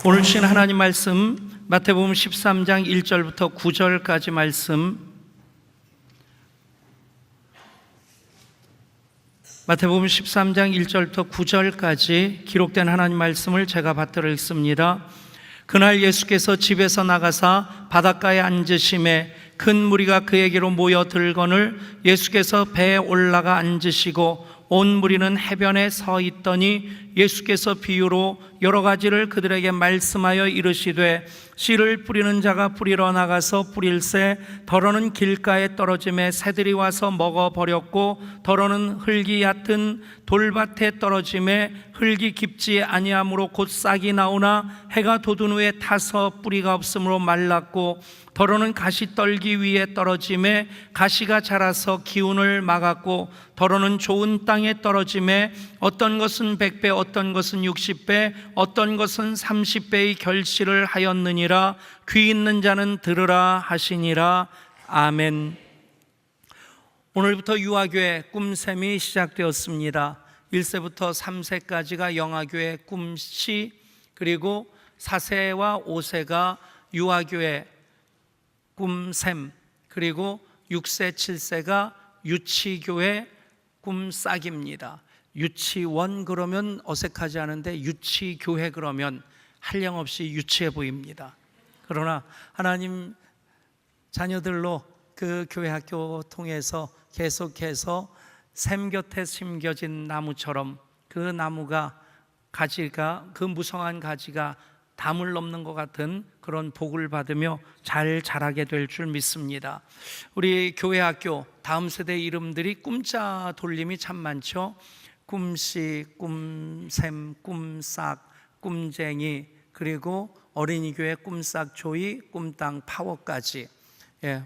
오늘 주신 하나님 말씀 마태복음 13장 1절부터 9절까지 말씀, 마태복음 13장 1절부터 9절까지 기록된 하나님 말씀을 제가 받들어 읽습니다. 그날 예수께서 집에서 나가사 바닷가에 앉으심에 큰 무리가 그에게로 모여 들거늘 예수께서 배에 올라가 앉으시고 온 무리는 해변에 서 있더니 예수께서 비유로 여러 가지를 그들에게 말씀하여 이르시되 씨를 뿌리는 자가 뿌리러 나가서 뿌릴새 더러는 길가에 떨어짐에 새들이 와서 먹어버렸고 더러는 흙이 얕은 돌밭에 떨어짐에 흙이 깊지 아니하므로 곧 싹이 나오나 해가 돋은 후에 타서 뿌리가 없으므로 말랐고 더러는 가시떨기 위에 떨어짐에 가시가 자라서 기운을 막았고 더러는 좋은 땅에 떨어짐에 어떤 것은 100배 어떤 것은 60배 어떤 것은 30배의 결실을 하였느니라. 귀 있는 자는 들으라 하시니라. 아멘. 오늘부터 유아교회 꿈샘이 시작되었습니다. 1세부터 3세까지가 영아교회 꿈시, 그리고 4세와 5세가 유아교회 꿈샘, 그리고 6세, 7세가 유치교회 꿈싹입니다. 유치원 그러면 어색하지 않은데 유치교회 그러면 한량없이 유치해 보입니다. 그러나 하나님 자녀들로 그 교회 학교 통해서 계속해서 샘 곁에 심겨진 나무처럼 그 나무가 가지가, 그 무성한 가지가 담을 넘는 것 같은 그런 복을 받으며 잘 자라게 될 줄 믿습니다. 우리 교회 학교 다음 세대 이름들이 꿈자 돌림이 참 많죠. 꿈씨, 꿈샘, 꿈싹, 꿈쟁이, 그리고 어린이교회 꿈싹 조이, 꿈땅 파워까지.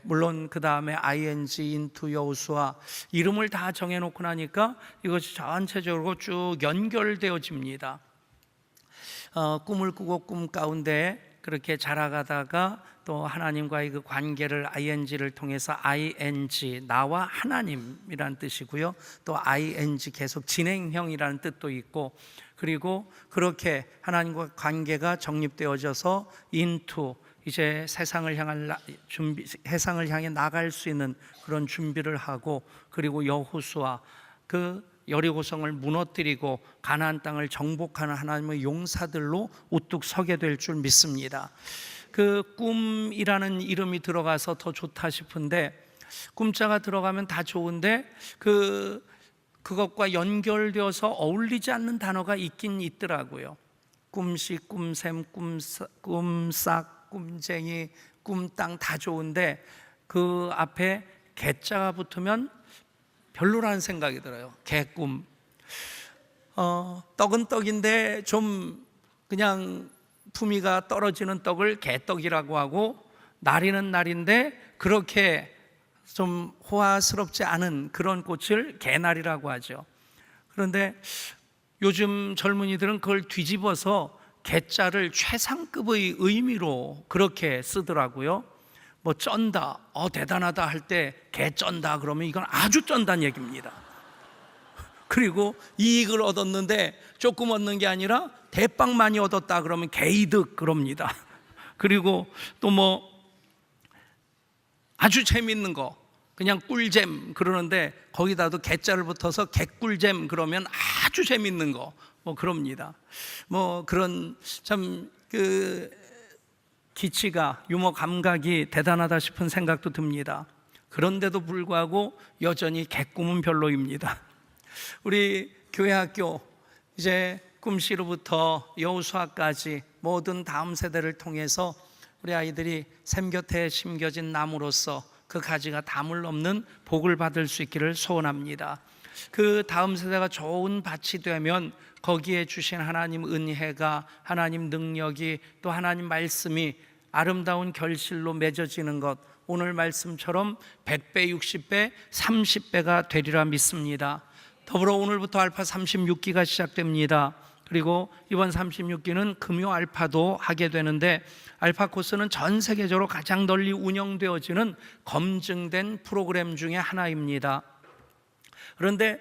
물론 그 다음에 ING, 인투, 여호수아 이름을 다 정해놓고 나니까 이것이 전체적으로 쭉 연결되어집니다. 꿈을 꾸고 꿈 가운데 그렇게 자라가다가 또 하나님과의 그 관계를 ING를 통해서 ING, 나와 하나님이라는 뜻이고요. 또 ING 계속 진행형이라는 뜻도 있고, 그리고 그렇게 하나님과 관계가 정립되어져서 인투, 이제 세상을 향해 나갈 수 있는 그런 준비를 하고, 그리고 여호수아, 그 여리고성을 무너뜨리고 가나안 땅을 정복하는 하나님의 용사들로 우뚝 서게 될 줄 믿습니다. 그 꿈이라는 이름이 들어가서 더 좋다 싶은데, 꿈자가 들어가면 다 좋은데 그것과 연결되어서 어울리지 않는 단어가 있긴 있더라고요. 꿈시, 꿈샘, 꿈싹, 꿈쟁이, 꿈땅 다 좋은데 그 앞에 개자가 붙으면 별로라는 생각이 들어요. 개꿈. 떡은 떡인데 좀 그냥 품위가 떨어지는 떡을 개떡이라고 하고, 날이는 날인데 그렇게 좀 호화스럽지 않은 그런 꽃을 개날이라고 하죠. 그런데 요즘 젊은이들은 그걸 뒤집어서 개자를 최상급의 의미로 그렇게 쓰더라고요. 뭐 쩐다, 대단하다 할 때 개 쩐다 그러면 이건 아주 쩐다는 얘기입니다. 그리고 이익을 얻었는데 조금 얻는 게 아니라 대빵 많이 얻었다 그러면 개이득 그럽니다. 그리고 또 뭐 아주 재밌는 거 그냥 꿀잼 그러는데 거기다도 개자를 붙어서 개꿀잼 그러면 아주 재밌는 거 뭐 그럽니다. 뭐 그런 참 기치가, 유머 감각이 대단하다 싶은 생각도 듭니다. 그런데도 불구하고 여전히 개꿈은 별로입니다. 우리 교회 학교 이제 꿈씨로부터 여호수아까지 모든 다음 세대를 통해서 우리 아이들이 샘 곁에 심겨진 나무로서 그 가지가 담을 넘는 복을 받을 수 있기를 소원합니다. 그 다음 세대가 좋은 밭이 되면 거기에 주신 하나님 은혜가, 하나님 능력이, 또 하나님 말씀이 아름다운 결실로 맺어지는 것, 오늘 말씀처럼 100배, 60배, 30배가 되리라 믿습니다. 더불어 오늘부터 알파 36기가 시작됩니다. 그리고 이번 36기는 금요 알파도 하게 되는데, 알파 코스는 전 세계적으로 가장 널리 운영되어지는 검증된 프로그램 중에 하나입니다. 그런데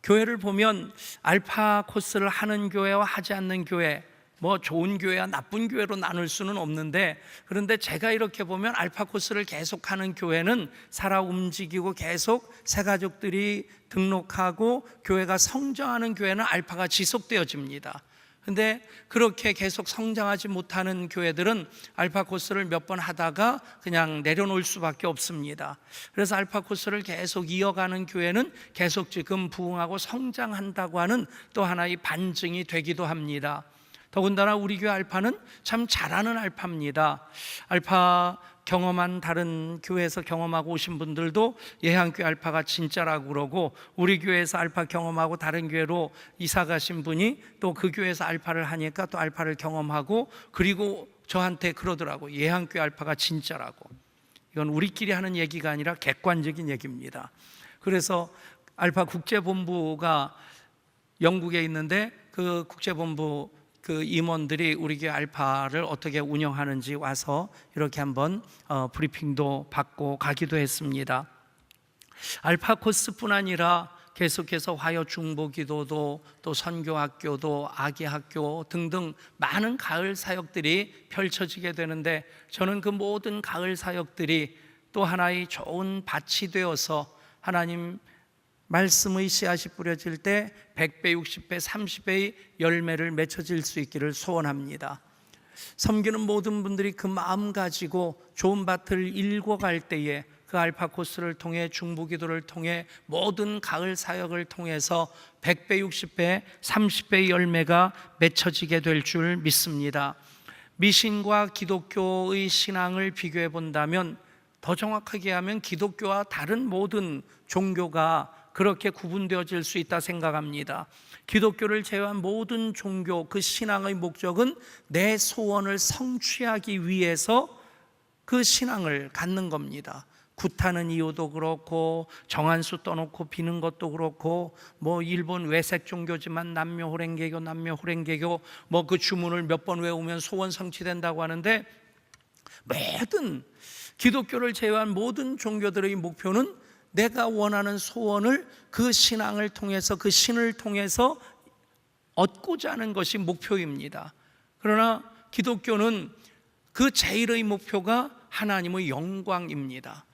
교회를 보면 알파 코스를 하는 교회와 하지 않는 교회 뭐 좋은 교회와 나쁜 교회로 나눌 수는 없는데, 그런데 제가 이렇게 보면 알파 코스를 계속하는 교회는 살아 움직이고 계속 새 가족들이 등록하고 교회가 성장하는 교회는 알파가 지속되어집니다. 근데 그렇게 계속 성장하지 못하는 교회들은 알파 코스를 몇 번 하다가 그냥 내려놓을 수밖에 없습니다. 그래서 알파 코스를 계속 이어가는 교회는 계속 지금 부흥하고 성장한다고 하는 또 하나의 반증이 되기도 합니다. 더군다나 우리 교회 알파는 참 잘하는 알파입니다. 알파 경험한 다른 교회에서 경험하고 오신 분들도 예향교회 알파가 진짜라고 그러고, 우리 교회에서 알파 경험하고 다른 교회로 이사 가신 분이 또 그 교회에서 알파를 하니까 또 알파를 경험하고, 그리고 저한테 그러더라고, 예향교회 알파가 진짜라고. 이건 우리끼리 하는 얘기가 아니라 객관적인 얘기입니다. 그래서 알파 국제본부가 영국에 있는데 그 국제본부 그 임원들이 우리 교회 알파를 어떻게 운영하는지 와서 이렇게 한번 브리핑도 받고 가기도 했습니다. 알파 코스뿐 아니라 계속해서 화요 중보기도도 또 선교학교도 아기학교 등등 많은 가을 사역들이 펼쳐지게 되는데, 저는 그 모든 가을 사역들이 또 하나의 좋은 밭이 되어서 하나님 말씀의 씨앗이 뿌려질 때 100배, 60배, 30배의 열매를 맺혀질 수 있기를 소원합니다. 섬기는 모든 분들이 그 마음 가지고 좋은 밭을 일궈갈 때에 그 알파 코스를 통해 중보기도를 통해 모든 가을 사역을 통해서 100배, 60배, 30배의 열매가 맺혀지게 될 줄 믿습니다. 미신과 기독교의 신앙을 비교해 본다면, 더 정확하게 하면 기독교와 다른 모든 종교가 그렇게 구분되어질 수 있다 생각합니다. 기독교를 제외한 모든 종교, 그 신앙의 목적은 내 소원을 성취하기 위해서 그 신앙을 갖는 겁니다. 굿하는 이유도 그렇고, 정한수 떠놓고 비는 것도 그렇고, 뭐 일본 외색 종교지만 남묘호랭개교 뭐 그 주문을 몇 번 외우면 소원 성취된다고 하는데, 모든 기독교를 제외한 모든 종교들의 목표는 내가 원하는 소원을 그 신앙을 통해서, 그 신을 통해서 얻고자 하는 것이 목표입니다. 그러나 기독교는 그 제일의 목표가 하나님의 영광입니다.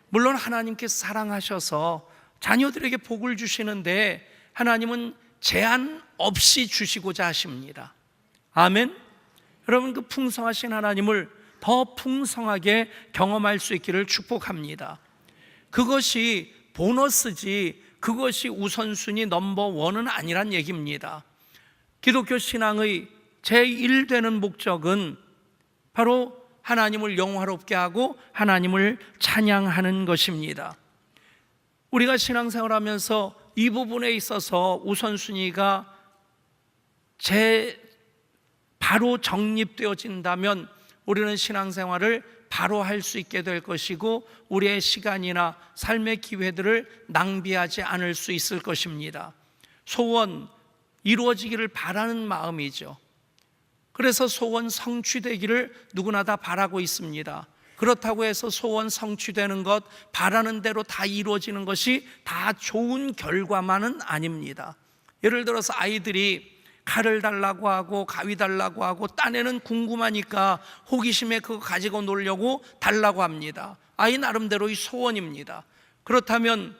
물론 하나님께서 사랑하셔서 자녀들에게 복을 주시는데, 하나님은 제한 없이 주시고자 하십니다. 아멘. 여러분, 그 풍성하신 하나님을 더 풍성하게 경험할 수 있기를 축복합니다. 그것이 보너스지 그것이 우선순위 넘버원은 아니란 얘기입니다. 기독교 신앙의 제1되는 목적은 바로 하나님을 영화롭게 하고 하나님을 찬양하는 것입니다. 우리가 신앙생활하면서 이 부분에 있어서 우선순위가 바로 정립되어진다면 우리는 신앙생활을 바로 할 수 있게 될 것이고, 우리의 시간이나 삶의 기회들을 낭비하지 않을 수 있을 것입니다. 소원 이루어지기를 바라는 마음이죠. 그래서 소원 성취되기를 누구나 다 바라고 있습니다. 그렇다고 해서 소원 성취되는 것, 바라는 대로 다 이루어지는 것이 다 좋은 결과만은 아닙니다. 예를 들어서 아이들이 칼을 달라고 하고 가위 달라고 하고, 딴에는 궁금하니까 호기심에 그거 가지고 놀려고 달라고 합니다. 아이 나름대로의 소원입니다. 그렇다면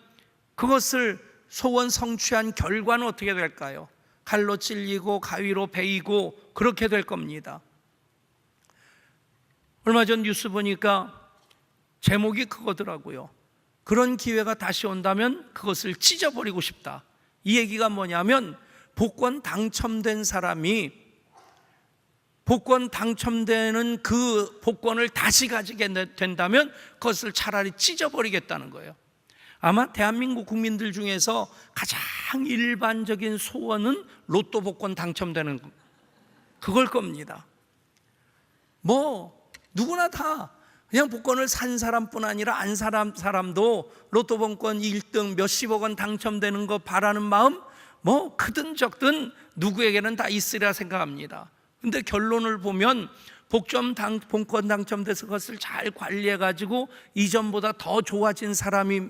그것을 소원 성취한 결과는 어떻게 될까요? 칼로 찔리고 가위로 베이고 그렇게 될 겁니다. 얼마 전 뉴스 보니까 제목이 그거더라고요. 그런 기회가 다시 온다면 그것을 찢어버리고 싶다. 이 얘기가 뭐냐면, 복권 당첨된 사람이 복권 당첨되는 그 복권을 다시 가지게 된다면 그것을 차라리 찢어버리겠다는 거예요. 아마 대한민국 국민들 중에서 가장 일반적인 소원은 로또 복권 당첨되는 그걸 겁니다. 뭐 누구나 다 그냥 복권을 산 사람뿐 아니라 안 산 사람도 로또 복권 1등 몇십억 원 당첨되는 거 바라는 마음 뭐 크든 적든 누구에게는 다 있으리라 생각합니다. 근데 결론을 보면 복권 당첨돼서 그것을 잘 관리해가지고 이전보다 더 좋아진 사람이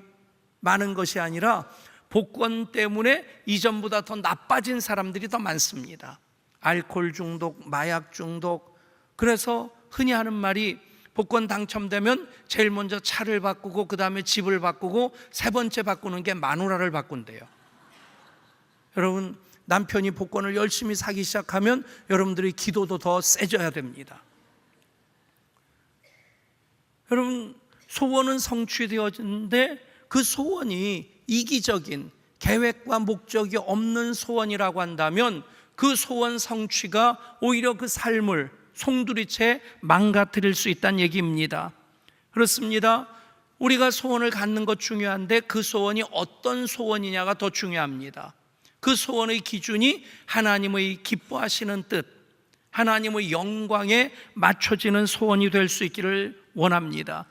많은 것이 아니라 복권 때문에 이전보다 더 나빠진 사람들이 더 많습니다. 알코올 중독, 마약 중독. 그래서 흔히 하는 말이 복권 당첨되면 제일 먼저 차를 바꾸고 그 다음에 집을 바꾸고 세 번째 바꾸는 게 마누라를 바꾼대요. 여러분, 남편이 복권을 열심히 사기 시작하면 여러분들이 기도도 더 세져야 됩니다. 여러분, 소원은 성취되어지는데 그 소원이 이기적인 계획과 목적이 없는 소원이라고 한다면 그 소원 성취가 오히려 그 삶을 송두리째 망가뜨릴 수 있다는 얘기입니다. 그렇습니다. 우리가 소원을 갖는 것 중요한데 그 소원이 어떤 소원이냐가 더 중요합니다. 그 소원의 기준이 하나님의 기뻐하시는 뜻, 하나님의 영광에 맞춰지는 소원이 될 수 있기를 원합니다.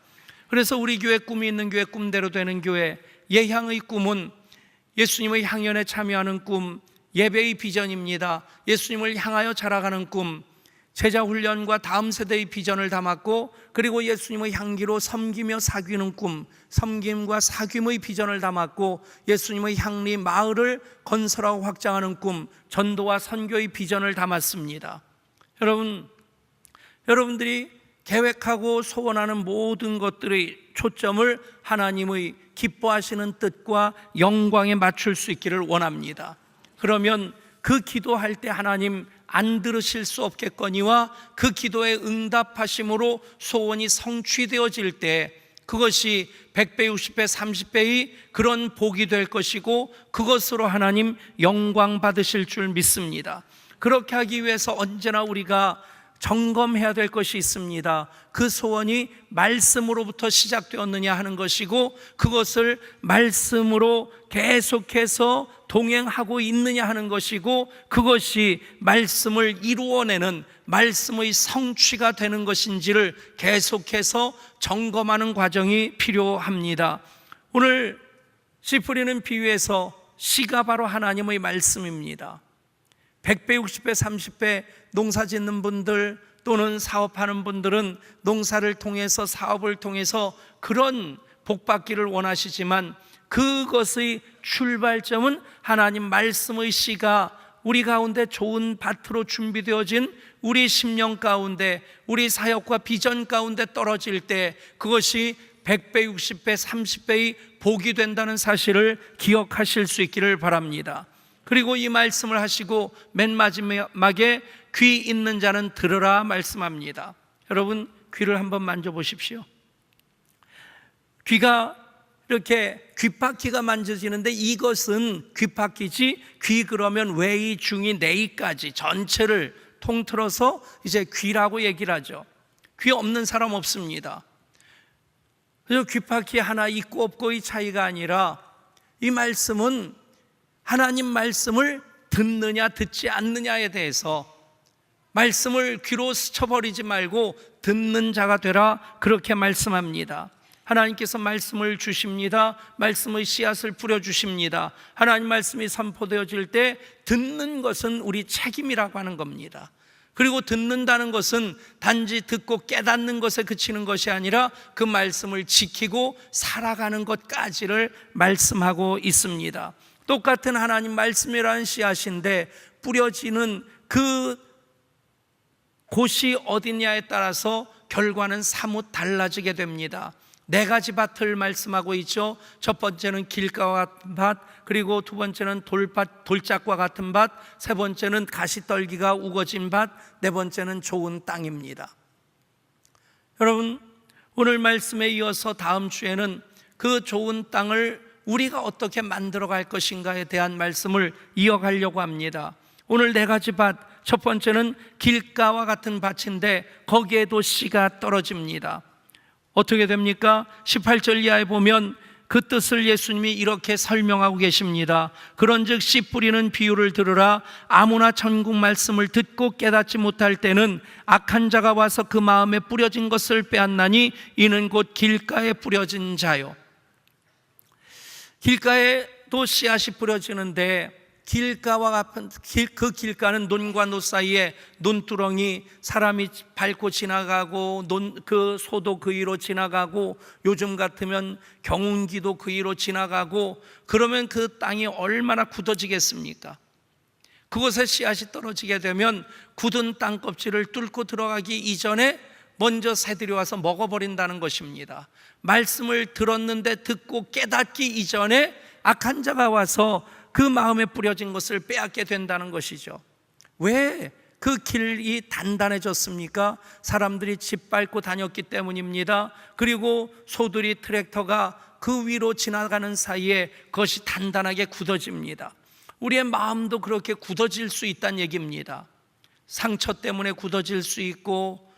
그래서 우리 교회 꿈이 있는 교회, 꿈대로 되는 교회, 예향의 꿈은 예수님의 향연에 참여하는 꿈, 예배의 비전입니다. 예수님을 향하여 자라가는 꿈, 제자 훈련과 다음 세대의 비전을 담았고, 그리고 예수님의 향기로 섬기며 사귀는 꿈, 섬김과 사귐의 비전을 담았고, 예수님의 향리 마을을 건설하고 확장하는 꿈, 전도와 선교의 비전을 담았습니다. 여러분들이 계획하고 소원하는 모든 것들의 초점을 하나님의 기뻐하시는 뜻과 영광에 맞출 수 있기를 원합니다. 그러면 그 기도할 때 하나님 안 들으실 수 없겠거니와 그 기도에 응답하심으로 소원이 성취되어질 때 그것이 100배, 60배, 30배의 그런 복이 될 것이고 그것으로 하나님 영광 받으실 줄 믿습니다. 그렇게 하기 위해서 언제나 우리가 점검해야 될 것이 있습니다. 그 소원이 말씀으로부터 시작되었느냐 하는 것이고 그것을 말씀으로 계속해서 동행하고 있느냐 하는 것이고 그것이 말씀을 이루어내는 말씀의 성취가 되는 것인지를 계속해서 점검하는 과정이 필요합니다. 오늘 씨 뿌리는 비유에서 씨가 바로 하나님의 말씀입니다. 100배, 60배, 30배 농사 짓는 분들 또는 사업하는 분들은 농사를 통해서 사업을 통해서 그런 복받기를 원하시지만 그것의 출발점은 하나님 말씀의 씨가 우리 가운데 좋은 밭으로 준비되어진 우리 심령 가운데 우리 사역과 비전 가운데 떨어질 때 그것이 100배, 60배, 30배의 복이 된다는 사실을 기억하실 수 있기를 바랍니다. 그리고 이 말씀을 하시고 맨 마지막에 귀 있는 자는 들으라 말씀합니다. 여러분, 귀를 한번 만져보십시오. 귀가 이렇게 귓바퀴가 만져지는데 이것은 귓바퀴지, 귀 그러면 외이, 중이, 내이까지 전체를 통틀어서 이제 귀라고 얘기를 하죠. 귀 없는 사람 없습니다. 그래서 귓바퀴 하나 있고 없고의 차이가 아니라 이 말씀은 하나님 말씀을 듣느냐 듣지 않느냐에 대해서 말씀을 귀로 스쳐버리지 말고 듣는 자가 되라 그렇게 말씀합니다. 하나님께서 말씀을 주십니다. 말씀의 씨앗을 뿌려주십니다. 하나님 말씀이 선포되어질 때 듣는 것은 우리 책임이라고 하는 겁니다. 그리고 듣는다는 것은 단지 듣고 깨닫는 것에 그치는 것이 아니라 그 말씀을 지키고 살아가는 것까지를 말씀하고 있습니다. 똑같은 하나님 말씀이라는 씨앗인데 뿌려지는 그 곳이 어디냐에 따라서 결과는 사뭇 달라지게 됩니다. 네 가지 밭을 말씀하고 있죠. 첫 번째는 길가와 같은 밭, 그리고 두 번째는 돌짝과 같은 밭, 세 번째는 가시떨기가 우거진 밭, 네 번째는 좋은 땅입니다. 여러분, 오늘 말씀에 이어서 다음 주에는 그 좋은 땅을 우리가 어떻게 만들어갈 것인가에 대한 말씀을 이어가려고 합니다. 오늘 네 가지 밭, 첫 번째는 길가와 같은 밭인데 거기에도 씨가 떨어집니다. 어떻게 됩니까? 18절 이하에 보면 그 뜻을 예수님이 이렇게 설명하고 계십니다. 그런즉 씨 뿌리는 비유를 들으라. 아무나 천국 말씀을 듣고 깨닫지 못할 때는 악한 자가 와서 그 마음에 뿌려진 것을 빼앗나니 이는 곧 길가에 뿌려진 자요. 길가에도 씨앗이 뿌려지는데 길가와 같은 그 길가는 논과 노 사이에 논두렁이, 사람이 밟고 지나가고 그 소도 그 위로 지나가고 요즘 같으면 경운기도 그 위로 지나가고 그러면 그 땅이 얼마나 굳어지겠습니까? 그곳에 씨앗이 떨어지게 되면 굳은 땅껍질을 뚫고 들어가기 이전에 먼저 새들이 와서 먹어버린다는 것입니다. 말씀을 들었는데 듣고 깨닫기 이전에 악한 자가 와서 그 마음에 뿌려진 것을 빼앗게 된다는 것이죠. 왜 그 길이 단단해졌습니까? 사람들이 짓밟고 다녔기 때문입니다. 그리고 소들이 트랙터가 그 위로 지나가는 사이에 그것이 단단하게 굳어집니다. 우리의 마음도 그렇게 굳어질 수 있다는 얘기입니다. 상처 때문에 굳어질 수 있고,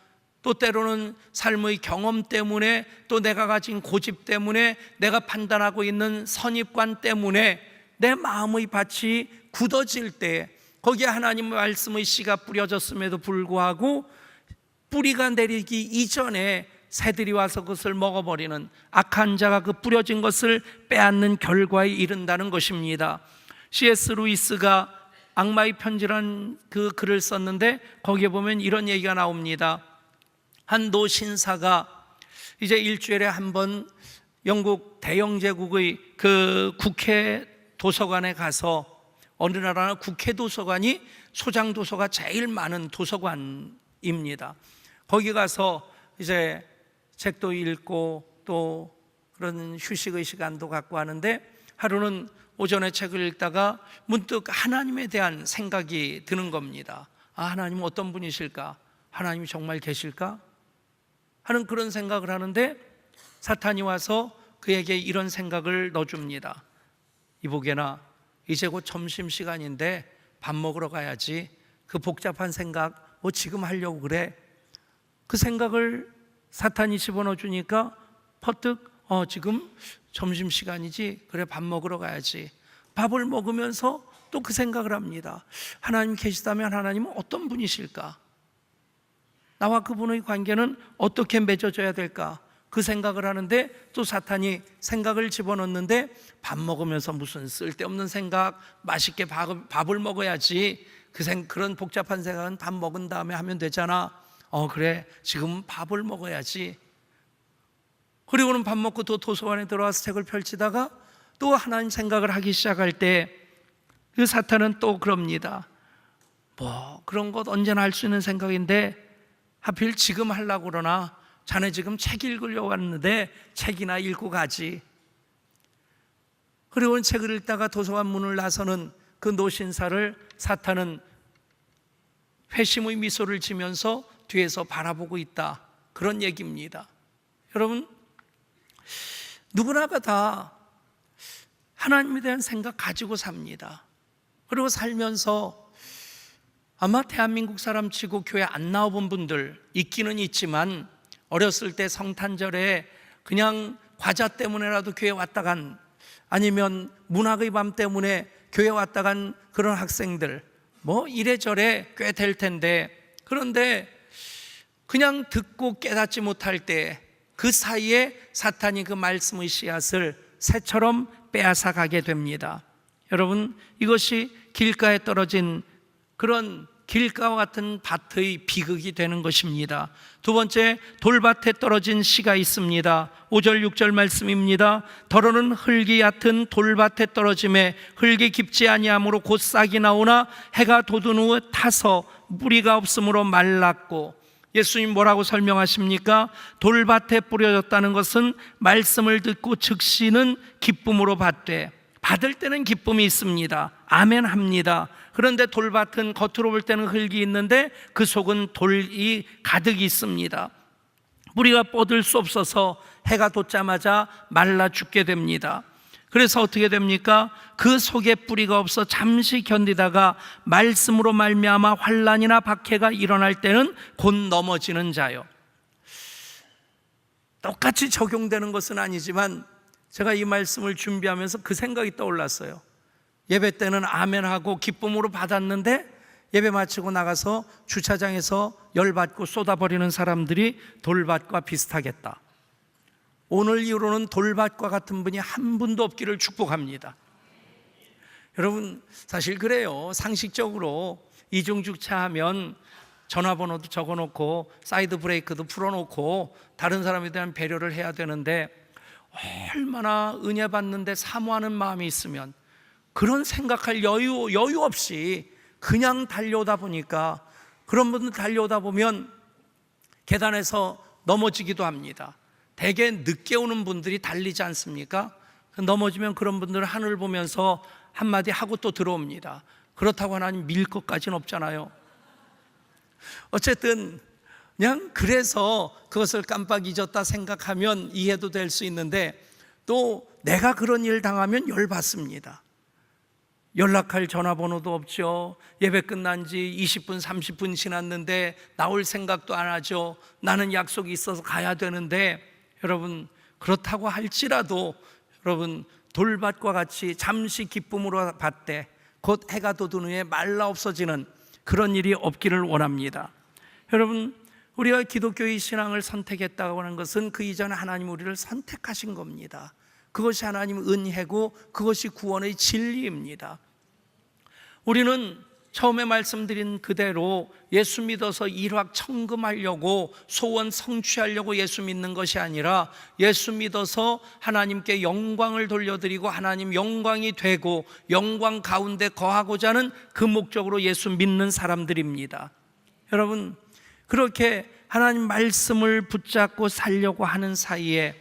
또 때로는 삶의 경험 때문에, 또 내가 가진 고집 때문에, 내가 판단하고 있는 선입관 때문에 내 마음의 밭이 굳어질 때, 거기에 하나님의 말씀의 씨가 뿌려졌음에도 불구하고 뿌리가 내리기 이전에 새들이 와서 그것을 먹어버리는, 악한 자가 그 뿌려진 것을 빼앗는 결과에 이른다는 것입니다. C.S. 루이스가 악마의 편지라는 그 글을 썼는데, 거기에 보면 이런 얘기가 나옵니다. 한 노신사가 이제 일주일에 한 번 영국 대영제국의 그 국회 도서관에 가서, 어느 나라나 국회 도서관이 소장 도서가 제일 많은 도서관입니다. 거기 가서 이제 책도 읽고 또 그런 휴식의 시간도 갖고 하는데, 하루는 오전에 책을 읽다가 문득 하나님에 대한 생각이 드는 겁니다. 아, 하나님은 어떤 분이실까? 하나님이 정말 계실까? 하는 그런 생각을 하는데, 사탄이 와서 그에게 이런 생각을 넣어줍니다. 이보게나, 이제 곧 점심시간인데 밥 먹으러 가야지. 그 복잡한 생각 뭐 지금 하려고 그래? 그 생각을 사탄이 집어넣어 주니까 퍼뜩 지금 점심시간이지, 그래 밥 먹으러 가야지. 밥을 먹으면서 또 그 생각을 합니다. 하나님 계시다면 하나님은 어떤 분이실까? 나와 그분의 관계는 어떻게 맺어져야 될까? 그 생각을 하는데, 또 사탄이 생각을 집어넣는데, 밥 먹으면서 무슨 쓸데없는 생각, 맛있게 밥을 먹어야지, 그런 복잡한 생각은 밥 먹은 다음에 하면 되잖아. 그래 지금 밥을 먹어야지. 그리고는 밥 먹고 또 도서관에 들어와서 책을 펼치다가 또 하나님 생각을 하기 시작할 때, 그 사탄은 또 그럽니다. 뭐 그런 것 언제나 할 수 있는 생각인데 하필 지금 하려고 그러나? 자네 지금 책 읽으려고 왔는데 책이나 읽고 가지. 그리고는 책을 읽다가 도서관 문을 나서는 그 노신사를 사탄은 회심의 미소를 지면서 뒤에서 바라보고 있다, 그런 얘기입니다. 여러분, 누구나가 다 하나님에 대한 생각 가지고 삽니다. 그리고 살면서 아마 대한민국 사람 치고 교회 안 나와본 분들 있기는 있지만, 어렸을 때 성탄절에 그냥 과자 때문에라도 교회 왔다 간, 아니면 문학의 밤 때문에 교회 왔다 간 그런 학생들 뭐 이래저래 꽤 될 텐데, 그런데 그냥 듣고 깨닫지 못할 때 그 사이에 사탄이 그 말씀의 씨앗을 새처럼 빼앗아 가게 됩니다. 여러분, 이것이 길가에 떨어진 그런 길가와 같은 밭의 비극이 되는 것입니다. 두 번째, 돌밭에 떨어진 씨가 있습니다. 5절 6절 말씀입니다. 더러는 흙이 얕은 돌밭에 떨어짐에 흙이 깊지 아니하므로 곧 싹이 나오나 해가 돋은 후에 타서 뿌리가 없으므로 말랐고. 예수님 뭐라고 설명하십니까? 돌밭에 뿌려졌다는 것은 말씀을 듣고 즉시는 기쁨으로 받되, 받을 때는 기쁨이 있습니다. 아멘 합니다. 그런데 돌밭은 겉으로 볼 때는 흙이 있는데 그 속은 돌이 가득 있습니다. 뿌리가 뻗을 수 없어서 해가 돋자마자 말라 죽게 됩니다. 그래서 어떻게 됩니까? 그 속에 뿌리가 없어 잠시 견디다가 말씀으로 말미암아 환난이나 박해가 일어날 때는 곧 넘어지는 자요. 똑같이 적용되는 것은 아니지만 제가 이 말씀을 준비하면서 그 생각이 떠올랐어요. 예배 때는 아멘하고 기쁨으로 받았는데 예배 마치고 나가서 주차장에서 열받고 쏟아버리는 사람들이 돌밭과 비슷하겠다. 오늘 이후로는 돌밭과 같은 분이 한 분도 없기를 축복합니다. 여러분, 사실 그래요. 상식적으로 이중주차하면 전화번호도 적어놓고 사이드 브레이크도 풀어놓고 다른 사람에 대한 배려를 해야 되는데, 얼마나 은혜 받는데 사모하는 마음이 있으면 그런 생각할 여유 없이 그냥 달려오다 보니까, 그런 분들 달려오다 보면 계단에서 넘어지기도 합니다. 대개 늦게 오는 분들이 달리지 않습니까? 넘어지면 그런 분들은 하늘 보면서 한마디 하고 또 들어옵니다. 그렇다고 하나님 밀 것까지는 없잖아요. 어쨌든 그냥 그래서 그것을 깜빡 잊었다 생각하면 이해도 될 수 있는데, 또 내가 그런 일 당하면 열받습니다. 연락할 전화번호도 없죠. 예배 끝난 지 20분 30분 지났는데 나올 생각도 안 하죠. 나는 약속이 있어서 가야 되는데, 여러분 그렇다고 할지라도 여러분 돌밭과 같이 잠시 기쁨으로 받되 곧 해가 돋은 후에 말라 없어지는 그런 일이 없기를 원합니다. 여러분, 우리가 기독교의 신앙을 선택했다고 하는 것은 그 이전에 하나님 우리를 선택하신 겁니다. 그것이 하나님 은혜고 그것이 구원의 진리입니다. 우리는 처음에 말씀드린 그대로 예수 믿어서 일확천금하려고, 소원 성취하려고 예수 믿는 것이 아니라 예수 믿어서 하나님께 영광을 돌려드리고 하나님 영광이 되고 영광 가운데 거하고자 하는 그 목적으로 예수 믿는 사람들입니다. 여러분, 그렇게 하나님 말씀을 붙잡고 살려고 하는 사이에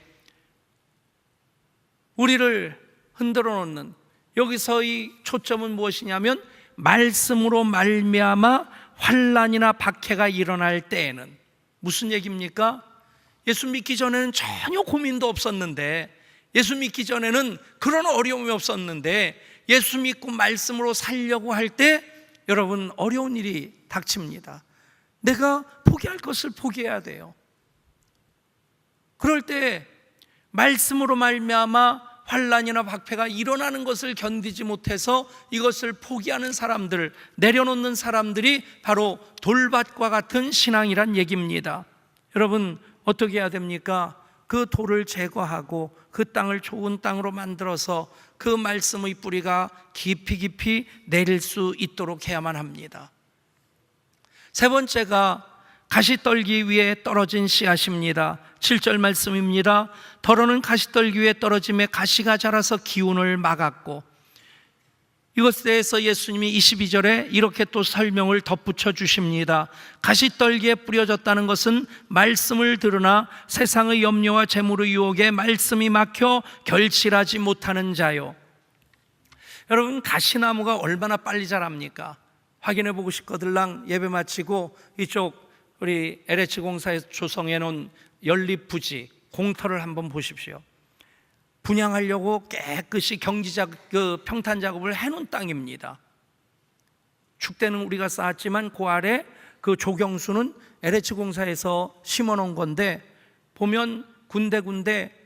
우리를 흔들어 놓는, 여기서의 초점은 무엇이냐면 말씀으로 말미암아 환난이나 박해가 일어날 때에는, 무슨 얘기입니까? 예수 믿기 전에는 전혀 고민도 없었는데, 예수 믿기 전에는 그런 어려움이 없었는데, 예수 믿고 말씀으로 살려고 할 때 여러분 어려운 일이 닥칩니다. 내가 포기할 것을 포기해야 돼요. 그럴 때 말씀으로 말미암아 환난이나 박해가 일어나는 것을 견디지 못해서 이것을 포기하는 사람들, 내려놓는 사람들이 바로 돌밭과 같은 신앙이란 얘기입니다. 여러분, 어떻게 해야 됩니까? 그 돌을 제거하고 그 땅을 좋은 땅으로 만들어서 그 말씀의 뿌리가 깊이 깊이 내릴 수 있도록 해야만 합니다. 세 번째가 가시떨기 위에 떨어진 씨앗입니다. 7절 말씀입니다. 더러는 가시떨기 위에 떨어짐에 가시가 자라서 기운을 막았고, 이것에 대해서 예수님이 22절에 이렇게 또 설명을 덧붙여 주십니다. 가시떨기에 뿌려졌다는 것은 말씀을 들으나 세상의 염려와 재물의 유혹에 말씀이 막혀 결실하지 못하는 자요. 여러분, 가시나무가 얼마나 빨리 자랍니까? 확인해 보고 싶거들랑 예배 마치고 이쪽 우리 LH 공사에서 조성해 놓은 연립 부지 공터를 한번 보십시오. 분양하려고 깨끗이 평탄 작업을 해놓은 땅입니다. 축대는 우리가 쌓았지만 그 아래 그 조경수는 LH 공사에서 심어놓은 건데, 보면 군데군데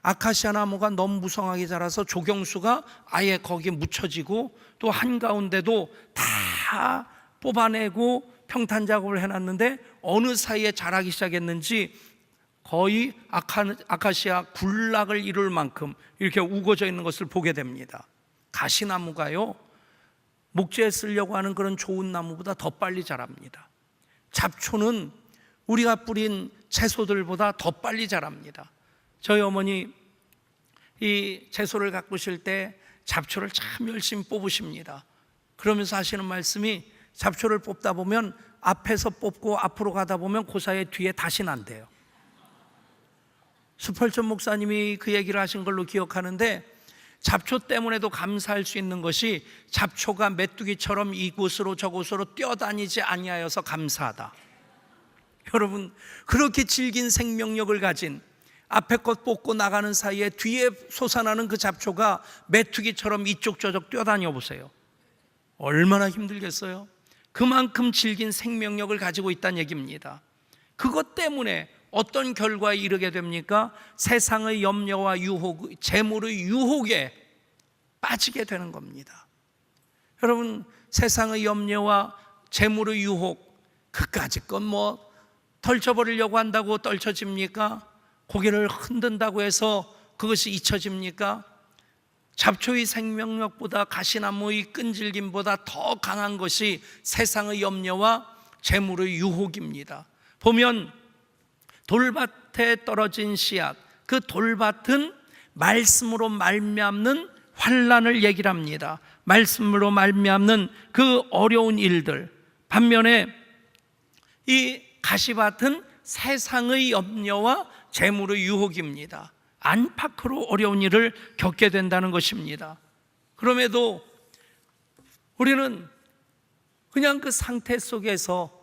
아카시아 나무가 너무 무성하게 자라서 조경수가 아예 거기에 묻혀지고, 또 한가운데도 다 뽑아내고 평탄 작업을 해놨는데 어느 사이에 자라기 시작했는지 거의 아카시아 군락을 이룰 만큼 이렇게 우거져 있는 것을 보게 됩니다. 가시나무가요, 목재에 쓰려고 하는 그런 좋은 나무보다 더 빨리 자랍니다. 잡초는 우리가 뿌린 채소들보다 더 빨리 자랍니다. 저희 어머니 이 채소를 가꾸실 때 잡초를 참 열심히 뽑으십니다. 그러면서 하시는 말씀이, 잡초를 뽑다 보면 앞에서 뽑고 앞으로 가다 보면 그 사이에 뒤에 다시 난대요. 수펄천 목사님이 그 얘기를 하신 걸로 기억하는데, 잡초 때문에도 감사할 수 있는 것이 잡초가 메뚜기처럼 이곳으로 저곳으로 뛰어다니지 아니하여서 감사하다. 여러분, 그렇게 질긴 생명력을 가진, 앞에 것 뽑고 나가는 사이에 뒤에 솟아나는 그 잡초가 메뚜기처럼 이쪽 저쪽 뛰어다녀 보세요. 얼마나 힘들겠어요? 그만큼 질긴 생명력을 가지고 있다는 얘기입니다. 그것 때문에 어떤 결과에 이르게 됩니까? 세상의 염려와 유혹, 재물의 유혹에 빠지게 되는 겁니다. 여러분, 세상의 염려와 재물의 유혹, 그까짓 건 뭐 덜쳐버리려고 한다고 떨쳐집니까? 고개를 흔든다고 해서 그것이 잊혀집니까? 잡초의 생명력보다 가시나무의 끈질김보다 더 강한 것이 세상의 염려와 재물의 유혹입니다. 보면 돌밭에 떨어진 씨앗, 그 돌밭은 말씀으로 말미암는 환난을 얘기를 합니다. 말씀으로 말미암는 그 어려운 일들. 반면에 이 가시밭은 세상의 염려와 재물의 유혹입니다. 안팎으로 어려운 일을 겪게 된다는 것입니다. 그럼에도 우리는 그냥 그 상태 속에서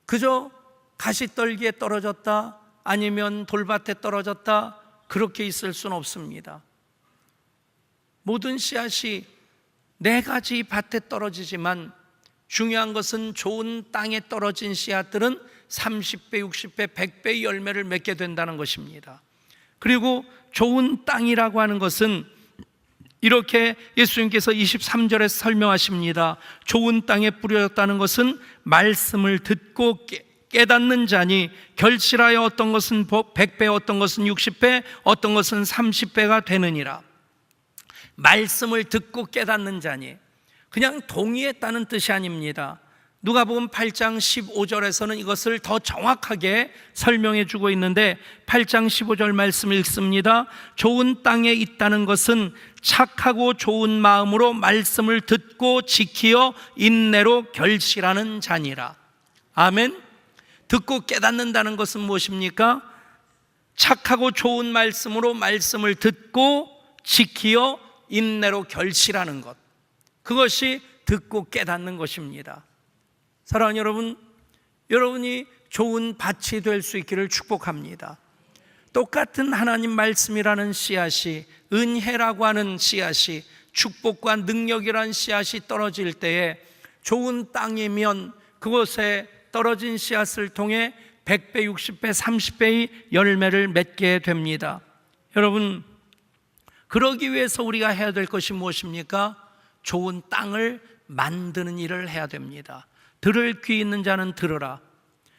그저 가시떨기에 떨어졌다, 아니면 돌밭에 떨어졌다, 그렇게 있을 수는 없습니다. 모든 씨앗이 4가지 밭에 떨어지지만 중요한 것은 좋은 땅에 떨어진 씨앗들은 30배, 60배, 100배의 열매를 맺게 된다는 것입니다. 그리고 좋은 땅이라고 하는 것은 이렇게 예수님께서 23절에 설명하십니다. 좋은 땅에 뿌려졌다는 것은 말씀을 듣고 깨닫는 자니 결실하여 어떤 것은 100배, 어떤 것은 60배, 어떤 것은 30배가 되느니라. 말씀을 듣고 깨닫는 자니 그냥 동의했다는 뜻이 아닙니다. 누가복음 8장 15절에서는 이것을 더 정확하게 설명해 주고 있는데 8장 15절 말씀을 읽습니다. 좋은 땅에 있다는 것은 착하고 좋은 마음으로 말씀을 듣고 지키어 인내로 결실하는 자니라. 아멘. 듣고 깨닫는다는 것은 무엇입니까? 착하고 좋은 말씀으로 말씀을 듣고 지키어 인내로 결실하는 것, 그것이 듣고 깨닫는 것입니다. 사랑하는 여러분, 여러분이 좋은 밭이 될 수 있기를 축복합니다. 똑같은 하나님 말씀이라는 씨앗이, 은혜라고 하는 씨앗이, 축복과 능력이라는 씨앗이 떨어질 때에 좋은 땅이면 그곳에 떨어진 씨앗을 통해 100배, 60배, 30배의 열매를 맺게 됩니다. 여러분, 그러기 위해서 우리가 해야 될 것이 무엇입니까? 좋은 땅을 만드는 일을 해야 됩니다. 들을 귀 있는 자는 들으라.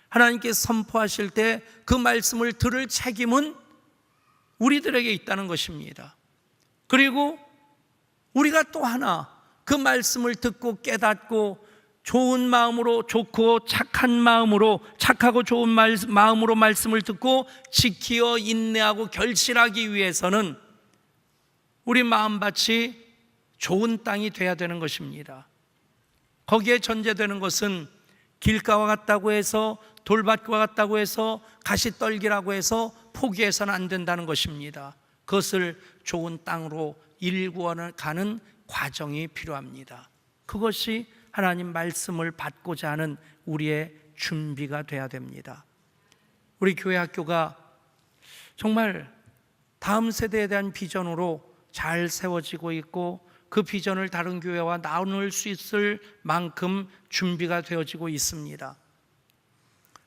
하나님께서 선포하실 때 그 말씀을 들을 책임은 우리들에게 있다는 것입니다. 그리고 우리가 또 하나 그 말씀을 듣고 깨닫고 좋은 마음으로, 좋고 착한 마음으로, 착하고 좋은 마음으로 말씀을 듣고 지키어 인내하고 결실하기 위해서는 우리 마음밭이 좋은 땅이 돼야 되는 것입니다. 거기에 전제되는 것은 길가와 같다고 해서, 돌밭과 같다고 해서, 가시떨기라고 해서 포기해서는 안 된다는 것입니다. 그것을 좋은 땅으로 일구어가는 과정이 필요합니다. 그것이 하나님 말씀을 받고자 하는 우리의 준비가 돼야 됩니다. 우리 교회 학교가 정말 다음 세대에 대한 비전으로 잘 세워지고 있고 그 비전을 다른 교회와 나눌 수 있을 만큼 준비가 되어지고 있습니다.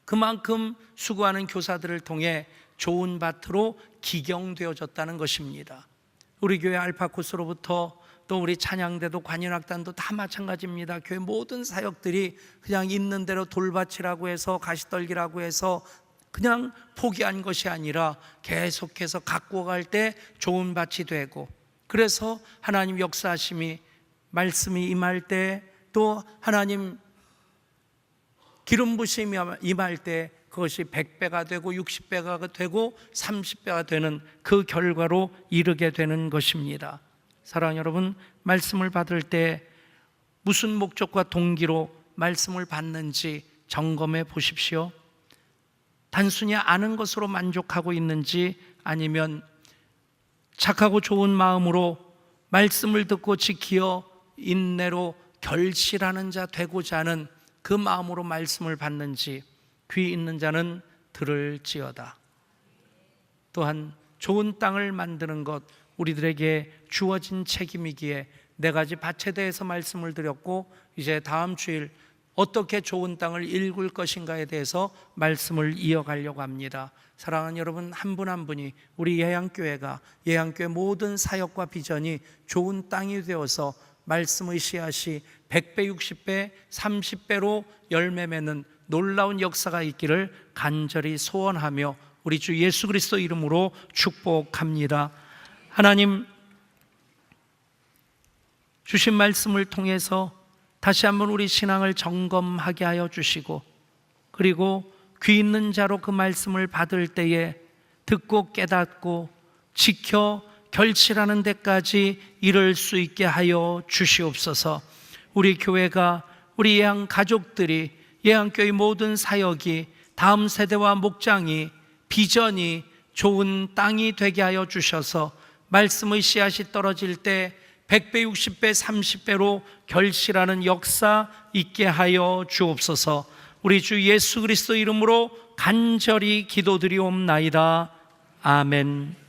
그만큼 수고하는 교사들을 통해 좋은 밭으로 기경되어졌다는 것입니다. 우리 교회 알파코스로부터 또 우리 찬양대도 관현악단도 다 마찬가지입니다. 교회 모든 사역들이 그냥 있는 대로 돌밭이라고 해서 가시떨기라고 해서 그냥 포기한 것이 아니라 계속해서 갖고 갈 때 좋은 밭이 되고, 그래서 하나님 역사하심이, 말씀이 임할 때, 또 하나님 기름 부심이 임할 때 그것이 100배가 되고 60배가 되고 30배가 되는 그 결과로 이르게 되는 것입니다. 사랑하는 여러분, 말씀을 받을 때 무슨 목적과 동기로 말씀을 받는지 점검해 보십시오. 단순히 아는 것으로 만족하고 있는지, 아니면 착하고 좋은 마음으로 말씀을 듣고 지키어 인내로 결실하는 자 되고자 하는 그 마음으로 말씀을 받는지, 귀 있는 자는 들을지어다. 또한 좋은 땅을 만드는 것, 우리들에게 주어진 책임이기에 4가지 밭에 대해서 말씀을 드렸고, 이제 다음 주일 어떻게 좋은 땅을 일굴 것인가에 대해서 말씀을 이어가려고 합니다. 사랑하는 여러분, 한 분 한 분이 우리 예양교회가, 예양교회 모든 사역과 비전이 좋은 땅이 되어서 말씀의 씨앗이 100배, 60배, 30배로 열매 맺는 놀라운 역사가 있기를 간절히 소원하며 우리 주 예수 그리스도 이름으로 축복합니다. 하나님, 주신 말씀을 통해서 다시 한번 우리 신앙을 점검하게 하여 주시고, 그리고 귀 있는 자로 그 말씀을 받을 때에 듣고 깨닫고 지켜 결실하는 데까지 이를 수 있게 하여 주시옵소서. 우리 교회가, 우리 예양 가족들이, 예양교회 모든 사역이, 다음 세대와 목장이, 비전이 좋은 땅이 되게 하여 주셔서 말씀의 씨앗이 떨어질 때 100배, 60배, 30배로 결실하는 역사 있게 하여 주옵소서. 우리 주 예수 그리스도 이름으로 간절히 기도드리옵나이다. 아멘.